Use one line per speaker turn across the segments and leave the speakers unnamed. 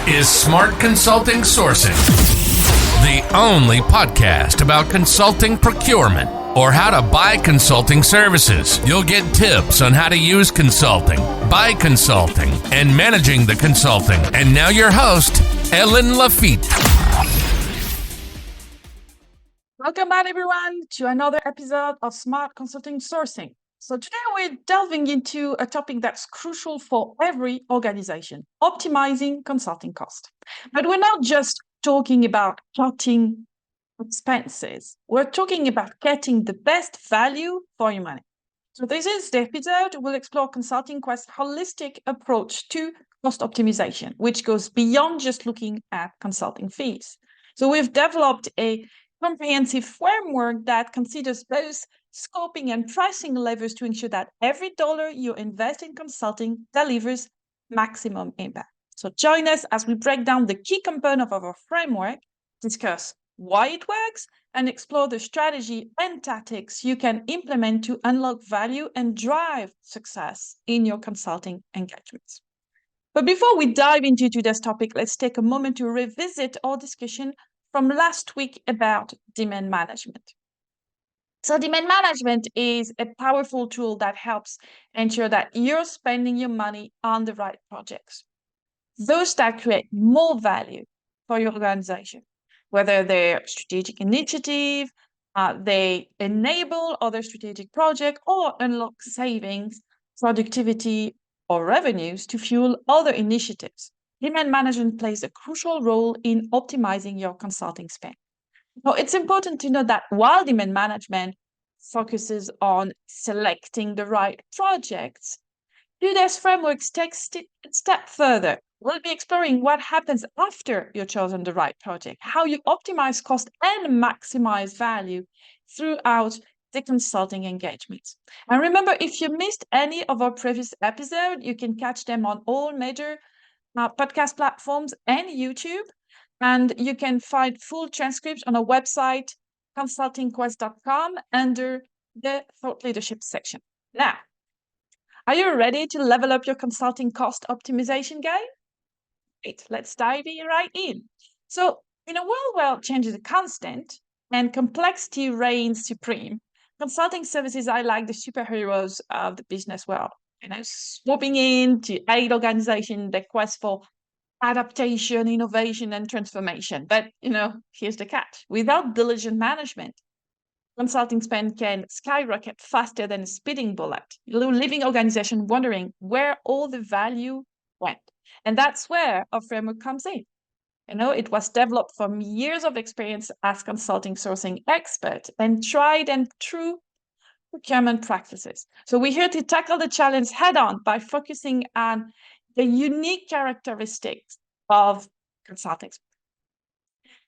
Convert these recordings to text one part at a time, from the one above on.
is Smart Consulting Sourcing, the only podcast about consulting procurement or how to buy consulting services. You'll get tips on how to use consulting, buy consulting, and managing the consulting. And now your host, Helene Lafitte.
Welcome back, everyone, to another episode of Smart Consulting Sourcing. So today we're delving into a topic that's crucial for every organization, optimizing consulting cost. But we're not just talking about cutting expenses. We're talking about getting the best value for your money. So this is the episode. We'll explore Consulting Quest's holistic approach to cost optimization, which goes beyond just looking at consulting fees. So we've developed a comprehensive framework that considers both scoping and pricing levers to ensure that every dollar you invest in consulting delivers maximum impact. So join us as we break down the key component of our framework, discuss why it works, and explore the strategy and tactics you can implement to unlock value and drive success in your consulting engagements. But before we dive into today's topic, let's take a moment to revisit our discussion from last week about demand management. So demand management is a powerful tool that helps ensure that you're spending your money on the right projects, those that create more value for your organization, whether they're strategic initiative, they enable other strategic projects, or unlock savings, productivity, or revenues to fuel other initiatives. Demand management plays a crucial role in optimizing your consulting spend. Now, it's important to note that while demand management focuses on selecting the right projects, today's framework takes a step further. We'll be exploring what happens after you've chosen the right project, how you optimize cost and maximize value throughout the consulting engagements. And remember, if you missed any of our previous episodes, you can catch them on all major podcast platforms and YouTube. And you can find full transcripts on our website, consultingquest.com, under the Thought Leadership section. Now, are you ready to level up your consulting cost optimization game? Great, let's dive right in. So, in a world where change is constant and complexity reigns supreme, consulting services are like the superheroes of the business world. Swooping in to aid organizations in their quest for adaptation, innovation, and transformation. But, here's the catch. Without diligent management, consulting spend can skyrocket faster than a speeding bullet, leaving organizations wondering where all the value went. And that's where our framework comes in. It was developed from years of experience as consulting sourcing expert and tried and true procurement practices. So we're here to tackle the challenge head on by focusing on the unique characteristics of consulting.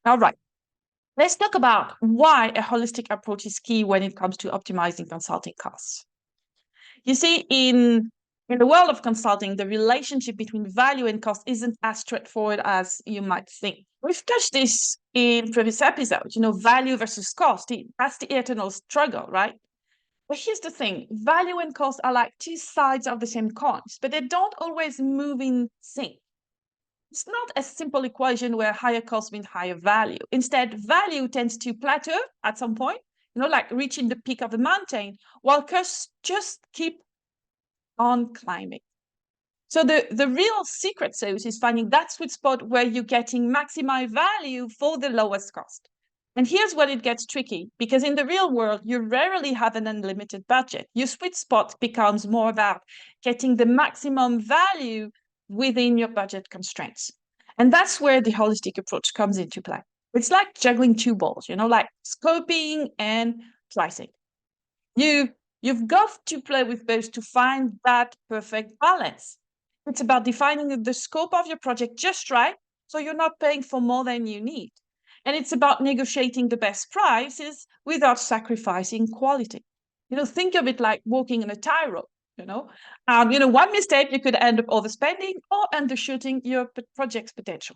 All right, let's talk about why a holistic approach is key when it comes to optimizing consulting costs. You see, in the world of consulting, the relationship between value and cost isn't as straightforward as you might think. We've touched this in previous episodes, value versus cost. That's the eternal struggle, right? But here's the thing, value and cost are like two sides of the same coin, but they don't always move in sync. It's not a simple equation where higher cost means higher value. Instead, value tends to plateau at some point, like reaching the peak of the mountain, while costs just keep on climbing. So the real secret sauce is finding that sweet spot where you're getting maximized value for the lowest cost. And here's where it gets tricky, because in the real world, you rarely have an unlimited budget. Your sweet spot becomes more about getting the maximum value within your budget constraints. And that's where the holistic approach comes into play. It's like juggling two balls, like scoping and pricing. You've got to play with both to find that perfect balance. It's about defining the scope of your project just right, so you're not paying for more than you need. And it's about negotiating the best prices without sacrificing quality. Think of it like walking on a tightrope. One mistake, you could end up overspending or undershooting your project's potential.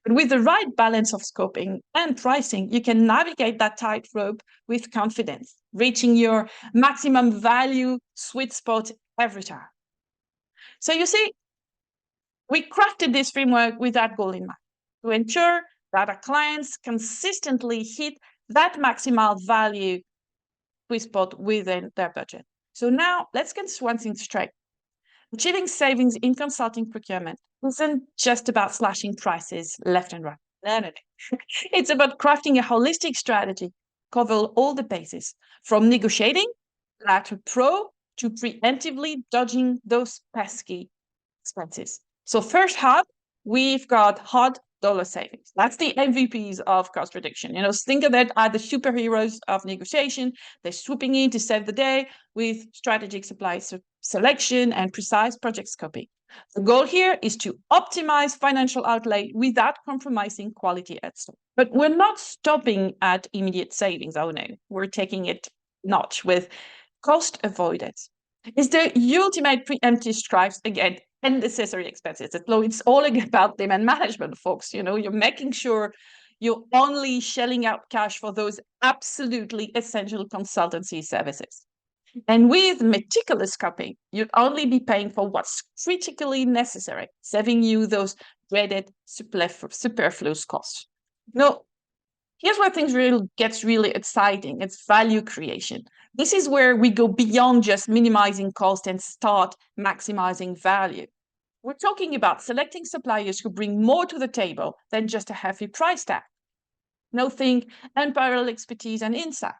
But with the right balance of scoping and pricing, you can navigate that tightrope with confidence, reaching your maximum value sweet spot every time. So you see, We crafted this framework with that goal in mind, to ensure that our clients consistently hit that maximal value sweet spot within their budget. So now let's get one thing straight. Achieving savings in consulting procurement isn't just about slashing prices left and right. No. It's about crafting a holistic strategy, cover all the bases, from negotiating, like a pro, to preemptively dodging those pesky expenses. So first hard, we've got hard dollar savings. That's the MVPs of cost reduction. Think of that as the superheroes of negotiation. They're swooping in to save the day with strategic supply selection and precise project scoping. The goal here is to optimize financial outlay without compromising quality at stake. But we're not stopping at immediate savings. Oh no, we're taking it notch with cost avoidance. It's the ultimate preemptive strikes against unnecessary expenses. It's all about demand management, folks. You're making sure you're only shelling out cash for those absolutely essential consultancy services. And with meticulous scoping, you'd only be paying for what's critically necessary, saving you those dreaded superfluous costs. No, here's where things gets really exciting. It's value creation. This is where we go beyond just minimizing cost and start maximizing value. We're talking about selecting suppliers who bring more to the table than just a heavy price tag. Think unparalleled expertise and insight.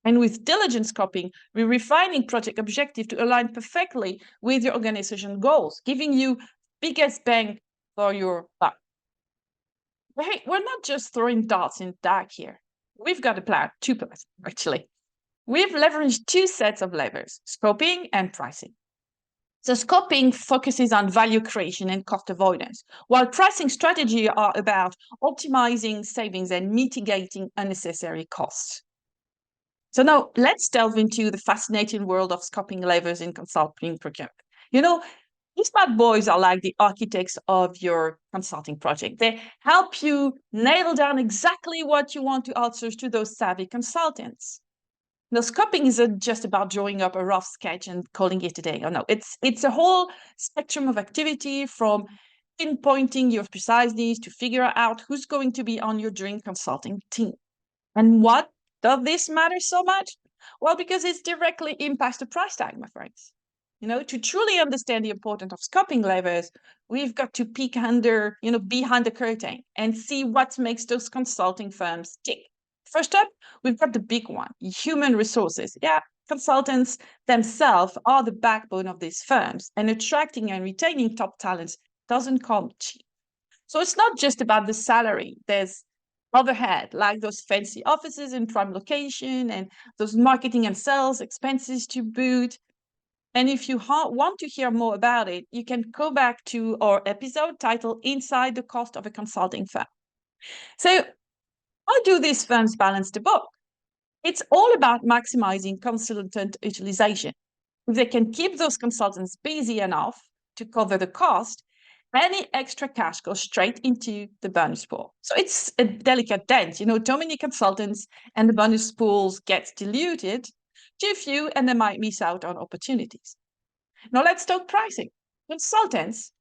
And with diligent scoping, we're refining project objective to align perfectly with your organization goals, giving you biggest bang for your buck. But hey, we're not just throwing darts in the dark here. We've got a plan, 2 plans, actually. We've leveraged 2 sets of levers, scoping and pricing. So scoping focuses on value creation and cost avoidance, while pricing strategy are about optimizing savings and mitigating unnecessary costs. So now let's delve into the fascinating world of scoping levers in consulting procurement. These bad boys are like the architects of your consulting project. They help you nail down exactly what you want to outsource to those savvy consultants. Now, scoping isn't just about drawing up a rough sketch and calling it a day. Oh, no, it's a whole spectrum of activity, from pinpointing your precise needs to figure out who's going to be on your dream consulting team. And what does this matter so much? Well, because it directly impacts the price tag, my friends. To truly understand the importance of scoping levers, we've got to peek under, behind the curtain and see what makes those consulting firms tick. First up, we've got the big one, human resources. Yeah, consultants themselves are the backbone of these firms, and attracting and retaining top talents doesn't come cheap. So it's not just about the salary. There's overhead, like those fancy offices in prime location and those marketing and sales expenses to boot. And if you want to hear more about it, you can go back to our episode titled Inside the Cost of a Consulting Firm. So how do these firms balance the book? It's all about maximizing consultant utilization. If they can keep those consultants busy enough to cover the cost, any extra cash goes straight into the bonus pool. So it's a delicate dance. Too many consultants and the bonus pools get diluted, too few, and they might miss out on opportunities. Now let's talk pricing. Consultants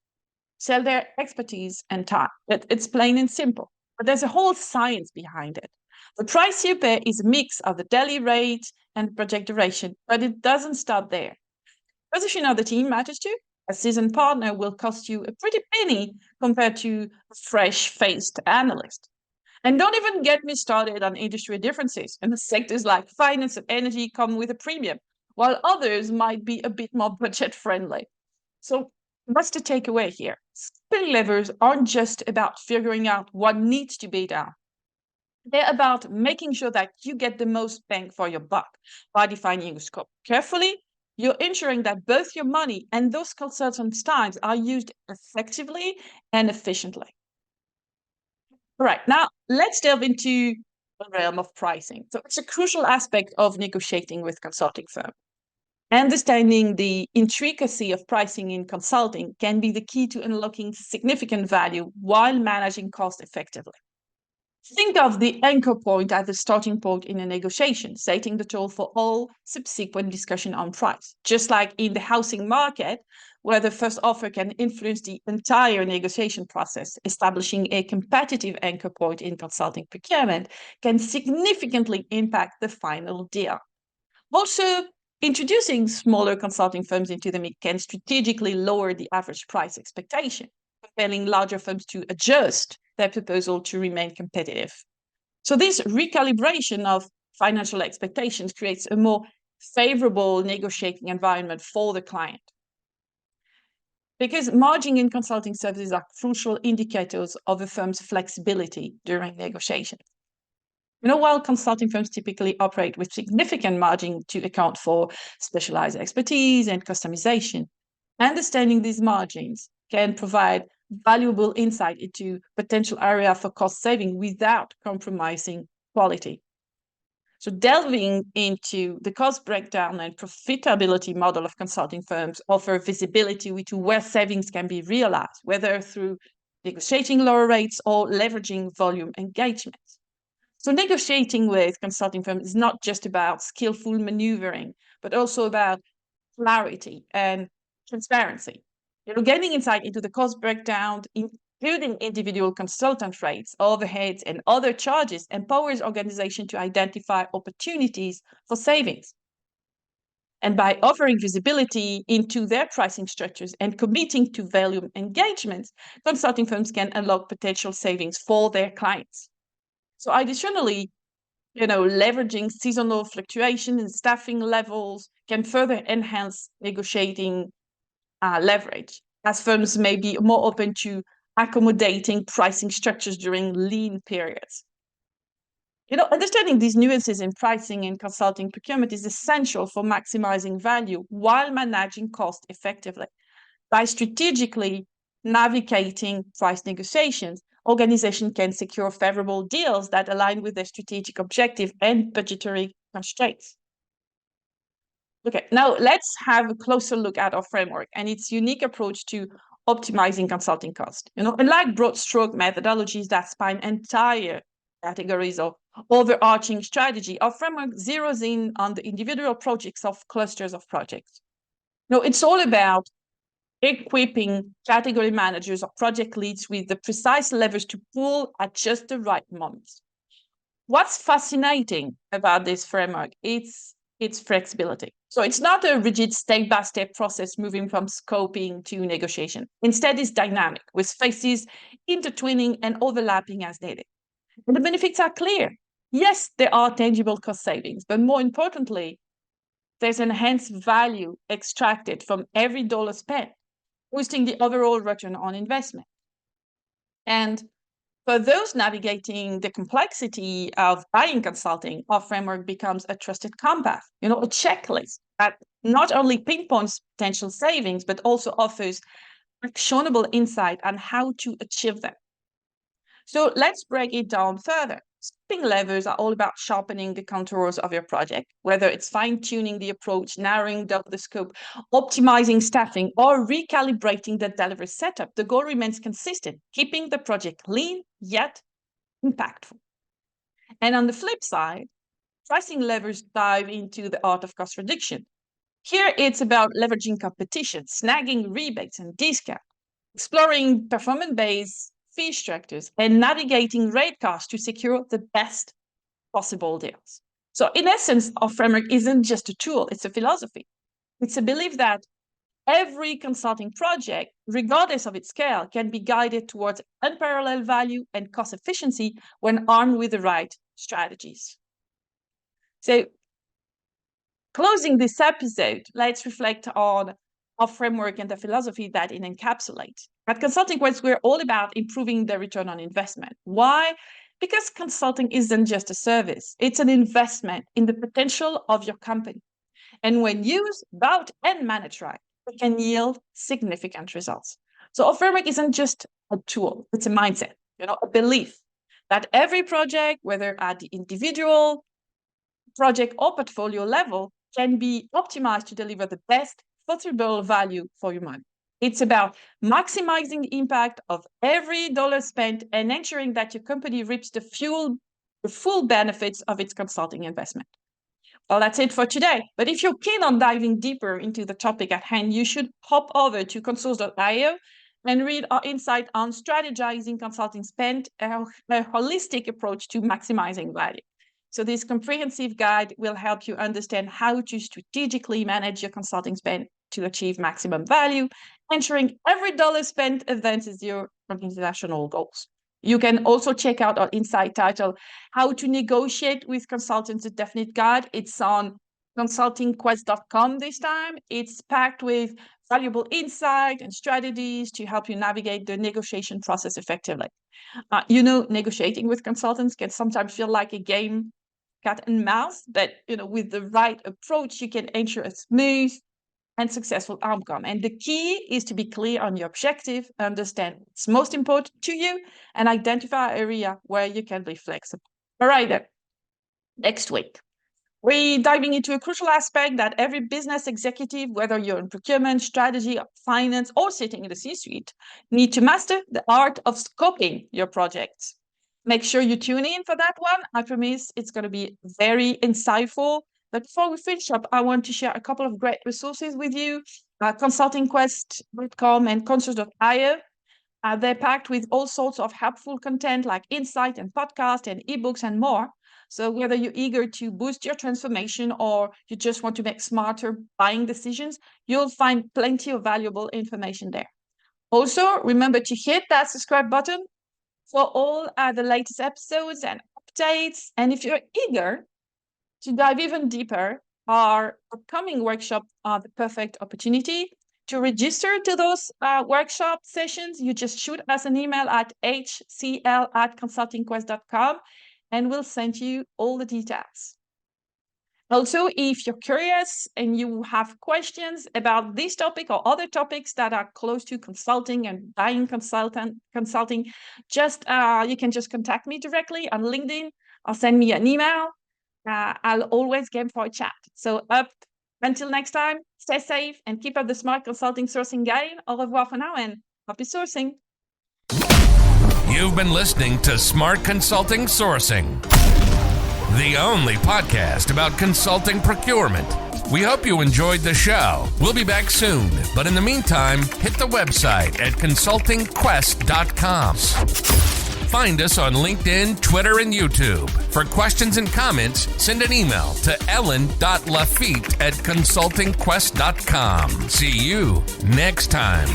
sell their expertise and time. It's plain and simple, but there's a whole science behind it. The price you pay is a mix of the daily rate and project duration, but it doesn't stop there. Position of the team matters too. A seasoned partner will cost you a pretty penny compared to a fresh-faced analyst. And don't even get me started on industry differences. And the sectors like finance and energy come with a premium, while others might be a bit more budget-friendly. So what's the takeaway here? Scoping levers aren't just about figuring out what needs to be done. They're about making sure that you get the most bang for your buck. By defining your scope carefully, you're ensuring that both your money and those consultants' times are used effectively and efficiently. All right, now let's delve into the realm of pricing. So it's a crucial aspect of negotiating with consulting firms. Understanding the intricacy of pricing in consulting can be the key to unlocking significant value while managing cost effectively. Think of the anchor point as the starting point in a negotiation, setting the tone for all subsequent discussion on price. Just like in the housing market, where the first offer can influence the entire negotiation process, establishing a competitive anchor point in consulting procurement can significantly impact the final deal. Also, introducing smaller consulting firms into the mix can strategically lower the average price expectation, compelling larger firms to adjust their proposal to remain competitive. So this recalibration of financial expectations creates a more favorable negotiating environment for the client. Because margin in consulting services are crucial indicators of a firm's flexibility during negotiations. While consulting firms typically operate with significant margin to account for specialized expertise and customization, understanding these margins can provide valuable insight into potential area for cost saving without compromising quality. So delving into the cost breakdown and profitability model of consulting firms offer visibility into where savings can be realized, whether through negotiating lower rates or leveraging volume engagements. So negotiating with consulting firms is not just about skillful maneuvering, but also about clarity and transparency. Gaining insight into the cost breakdown, including individual consultant rates, overheads, and other charges, empowers organizations to identify opportunities for savings. And by offering visibility into their pricing structures and committing to volume engagements, consulting firms can unlock potential savings for their clients. So additionally, leveraging seasonal fluctuation in staffing levels can further enhance negotiating leverage, as firms may be more open to accommodating pricing structures during lean periods. Understanding these nuances in pricing and consulting procurement is essential for maximizing value while managing cost effectively. By strategically navigating price negotiations, organizations can secure favorable deals that align with their strategic objective and budgetary constraints. Okay, now let's have a closer look at our framework and its unique approach to optimizing consulting cost. Unlike broad stroke methodologies that span entire categories or overarching strategy, our framework zeroes in on the individual projects of clusters of projects. It's all about equipping category managers or project leads with the precise levers to pull at just the right moments. What's fascinating about this framework is its flexibility. So it's not a rigid step-by-step process moving from scoping to negotiation. Instead, it's dynamic, with phases intertwining and overlapping as needed. And the benefits are clear. Yes, there are tangible cost savings, but more importantly, there's enhanced value extracted from every dollar spent, boosting the overall return on investment. And for those navigating the complexity of buying consulting, our framework becomes a trusted compass, a checklist that not only pinpoints potential savings, but also offers actionable insight on how to achieve them. So let's break it down further. Scoping levers are all about sharpening the contours of your project, whether it's fine-tuning the approach, narrowing down the scope, optimizing staffing, or recalibrating the delivery setup. The goal remains consistent, keeping the project lean yet impactful. And on the flip side, pricing levers dive into the art of cost reduction. Here, it's about leveraging competition, snagging rebates and discounts, exploring performance-based fee structures, and navigating rate costs to secure the best possible deals. So in essence, our framework isn't just a tool, it's a philosophy. It's a belief that every consulting project, regardless of its scale, can be guided towards unparalleled value and cost efficiency when armed with the right strategies. So closing this episode, let's reflect on our framework and the philosophy that it encapsulates. At Consulting Quest, we're all about improving the return on investment. Why? Because consulting isn't just a service, it's an investment in the potential of your company. And when used, bought, and managed right, it can yield significant results. So our framework isn't just a tool, it's a mindset, a belief that every project, whether at the individual, project, or portfolio level, can be optimized to deliver the best possible value for your money. It's about maximizing the impact of every dollar spent and ensuring that your company reaps the full benefits of its consulting investment. Well, that's it for today. But if you're keen on diving deeper into the topic at hand, you should hop over to consult.io and read our insight on strategizing consulting spend, a holistic approach to maximizing value. So this comprehensive guide will help you understand how to strategically manage your consulting spend to achieve maximum value, ensuring every dollar spent advances your organizational goals. You can also check out our insight titled How to Negotiate with Consultants, a definite guide. It's on consultingquest.com this time. It's packed with valuable insight and strategies to help you navigate the negotiation process effectively. Negotiating with consultants can sometimes feel like a game, cat and mouse, but with the right approach, you can ensure a smooth and successful outcome. And the key is to be clear on your objective, understand what's most important to you, and identify an area where you can be flexible. All right, then. Next week, we're diving into a crucial aspect that every business executive, whether you're in procurement, strategy, finance, or sitting in the C-suite, need to master the art of scoping your projects. Make sure you tune in for that one. I promise it's going to be very insightful. But before we finish up, I want to share a couple of great resources with you. Consultingquest.com and consult.io. They're packed with all sorts of helpful content like insight and podcast and ebooks and more. So whether you're eager to boost your transformation or you just want to make smarter buying decisions, you'll find plenty of valuable information there. Also, remember to hit that subscribe button for all the latest episodes and updates. And if you're eager to dive even deeper, our upcoming workshops are the perfect opportunity. To register to those workshop sessions, you just shoot us an email at hcl@consultingquest.com and we'll send you all the details. Also, if you're curious and you have questions about this topic or other topics that are close to consulting and buying consulting, you can just contact me directly on LinkedIn or send me an email. I'll always game for a chat. So until next time, stay safe and keep up the smart consulting sourcing game. Au revoir for now and happy sourcing.
You've been listening to Smart Consulting Sourcing, the only podcast about consulting procurement. We hope you enjoyed the show. We'll be back soon, but in the meantime, hit the website at consultingquest.com. Find us on LinkedIn, Twitter, and YouTube. For questions and comments, send an email to ellen.lafitte@consultingquest.com. See you next time.